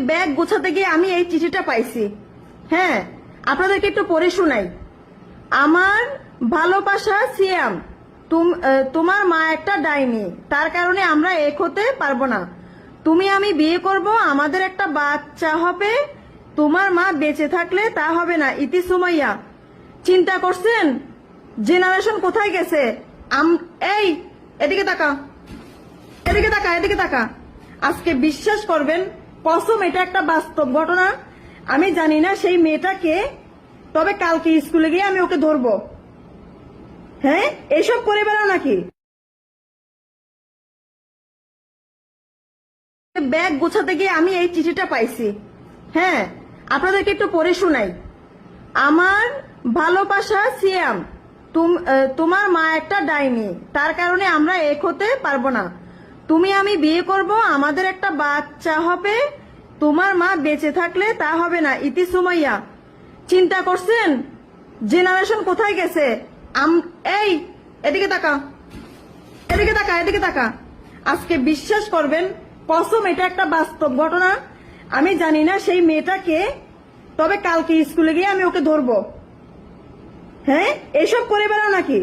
Bag গোছাতে গিয়ে আমি এই চিঠিটা পাইছি। হ্যাঁ, আপনাদেরকে একটু পড়ে শোনাই। আমার ভালোবাসা সিয়াম, তোমার মা একটা ডাইনি, তার কারণে আমরা এক হতে পারবো না। তুমি আমি বিয়ে করব, আমাদের একটা বাচ্চা হবে, তোমার মা বেঁচে থাকলে তা হবে না। ইতি সুমাইয়া। চিন্তা করছেন জেনারেশন কোথায় গেছে? এই এদিকে তাকা, এদিকে তাকা, এদিকে তাকা। আজকে বিশ্বাস করবেন, কসম এটা একটা বাস্তব ঘটনা। আমি জানি না সেই মেয়েটাকে, তবে কালকে স্কুলে গিয়ে আমি ওকে ধরবো। হ্যাঁ, এসব করে বেড়াও নাকি? ব্যাগ গোছাতে গিয়ে আমি এই চিঠিটা পাইছি। হ্যাঁ, আপনাদেরকে একটু পড়ে শোনাই। আমার ভালোবাসা সিয়াম, তোমার মা একটা ডাইনি, তার কারণে আমরা এক হতে পারবো না। তুমি আমি বিয়ে করব, আমাদের একটা বাচ্চা হবে, তোমার মা বেঁচে থাকলে তা হবে না। ইতি সুমাইয়া। চিন্তা করছেন জেনারেশন কোথায় গেছে? এই এদিকে তাকা, এদিকে তাকা, এদিকে তাকা। আজকে বিশ্বাস করবেন, কসম এটা একটা বাস্তব ঘটনা। আমি জানি না সেই মেয়েটাকে, তবে কালকে স্কুলে গিয়ে আমি ওকে ধরবো। হ্যাঁ, এসব করে বেড়াও নাকি?